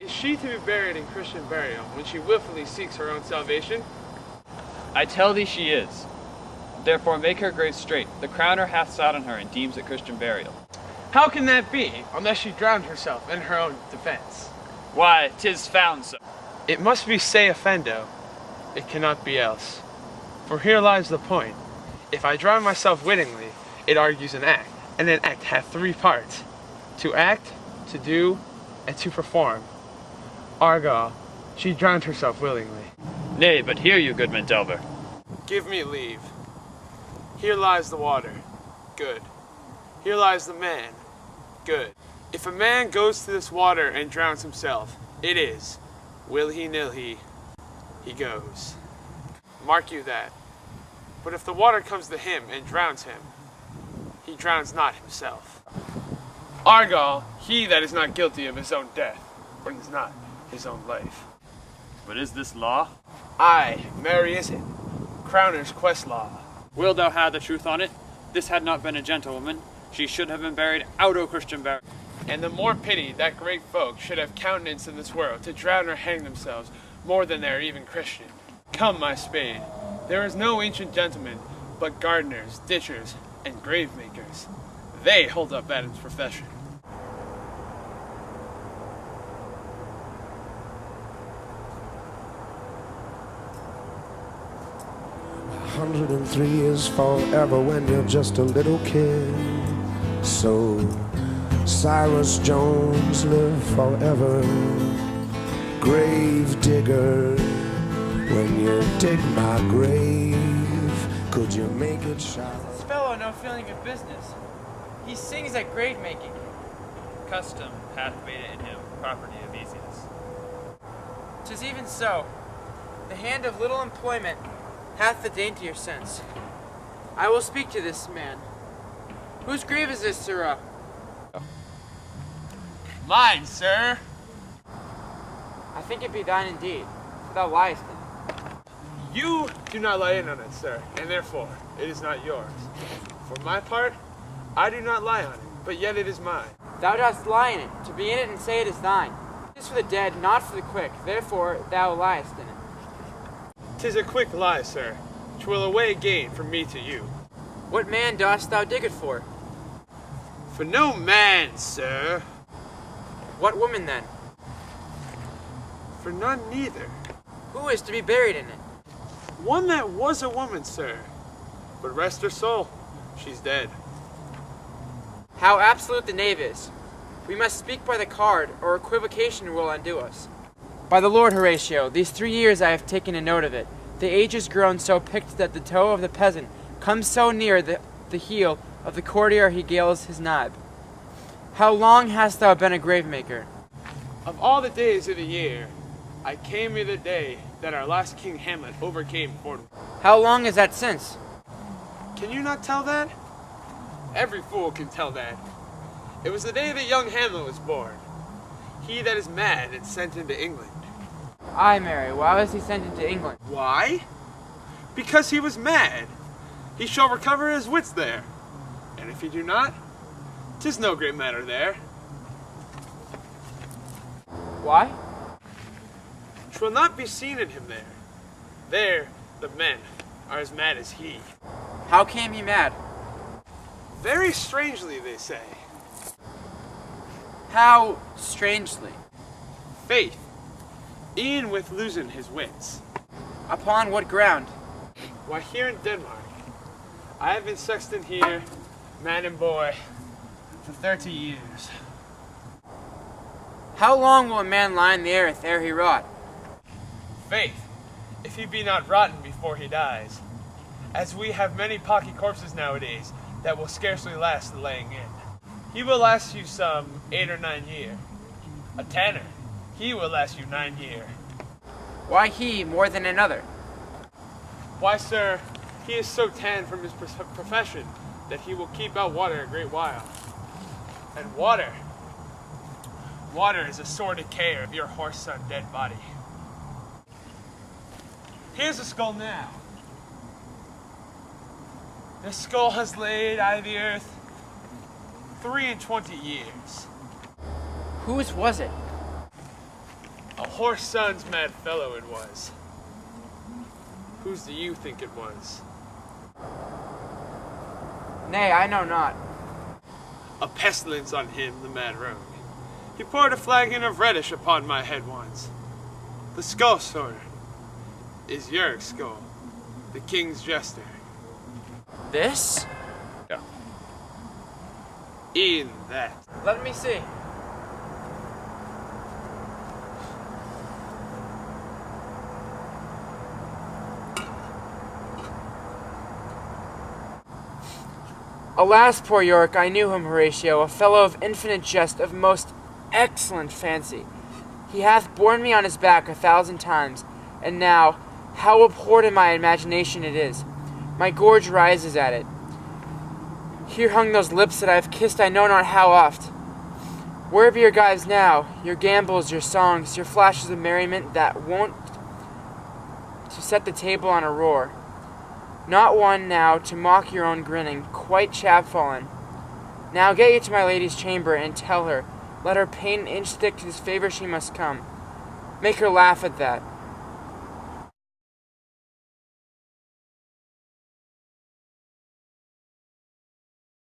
Is she to be buried in Christian burial when she willfully seeks her own salvation? I tell thee she is. Therefore make her grave straight. The crowner hath sat on her and deems it Christian burial. How can that be, unless she drowned herself in her own defense? Why, 'tis found so. It must be se offendo. It cannot be else. For here lies the point. If I drown myself wittingly, it argues an act, and an act hath three parts: to act, to do, and to perform. Argal, she drowned herself willingly. Nay, but hear you, goodman Delver. Give me leave. Here lies the water. Good. Here lies the man. Good. If a man goes to this water and drowns himself, it is, will he nil he goes. Mark you that. But if the water comes to him and drowns him, he drowns not himself. Argal, he that is not guilty of his own death, brings not his own life. But is this law? Aye, marry is it. Crowner's quest law. Wilt thou have the truth on it? This had not been a gentlewoman. She should have been buried out o' Christian burial. And the more pity that great folk should have countenance in this world to drown or hang themselves more than they are even Christian. Come, my spade. There is no ancient gentleman, but gardeners, ditchers, and grave makers. They hold up Adam's profession. A 103 is forever when you're just a little kid. So Cyrus Jones live forever. Gravedigger, when you dig my grave, could you make it shallow? This fellow no feeling of business. He sings at grave making. Custom hath made it in him property of easiness. 'Tis even so. The hand of little employment hath the daintier sense. I will speak to this man. Whose grave is this, sirrah? Mine, sir. I think it be thine indeed, for thou liest in it. You do not lie in on it, sir, and therefore it is not yours. For my part, I do not lie on it, but yet it is mine. Thou dost lie in it, to be in it and say it is thine. It is for the dead, not for the quick, therefore thou liest in it. 'Tis a quick lie, sir, which will away gain from me to you. What man dost thou dig it for? For no man, sir. What woman then? For none neither. Who is to be buried in it? One that was a woman, sir. But rest her soul, she's dead. How absolute the knave is. We must speak by the card, or equivocation will undo us. By the Lord, Horatio, these 3 years I have taken a note of it. The age is grown so picked that the toe of the peasant comes so near the heel of the courtier he gales his nab. How long hast thou been a grave maker? Of all the days of the year, I came here the day that our last King Hamlet overcame Cornwall. How long is that since? Can you not tell that? Every fool can tell that. It was the day that young Hamlet was born. He that is mad and sent into England. Aye, Mary, why was he sent into England? Why? Because he was mad. He shall recover his wits there. And if he do not, 'tis no great matter there. Why? 'Twill not be seen in him there. There the men are as mad as he. How came he mad? Very strangely, they say. How strangely? Faith, e'en with losing his wits. Upon what ground? Why, here in Denmark. I have been sexton here, man and boy, for 30 years. How long will a man lie in the earth ere he rot? Faith, if he be not rotten before he dies, as we have many pocky corpses nowadays that will scarcely last the laying in. He will last you some 8 or 9 year. A tanner, he will last you 9 year. Why he more than another? Why, sir, he is so tanned from his profession that he will keep out water a great while. And water is a sore decayer of your horse-son dead body. Here's a skull now. This skull has laid out of the earth 23 years. Whose was it? A horse son's mad fellow it was. Whose do you think it was? Nay, I know not. A pestilence on him, the mad rogue. He poured a flagon of reddish upon my head once. The skull sorter is Yurik's skull, the king's jester. This? Yeah. E'en that. Let me see. Alas, poor Yorick, I knew him, Horatio, a fellow of infinite jest, of most excellent fancy. He hath borne me on his back 1,000 times, and now, how abhorred in my imagination it is. My gorge rises at it. Here hung those lips that I have kissed I know not how oft. Where be your gyves now, your gambols, your songs, your flashes of merriment that wont to set the table on a roar? Not one now to mock your own grinning, quite chapfallen. Now get you to my lady's chamber and tell her, let her paint an inch thick to this favor she must come. Make her laugh at that.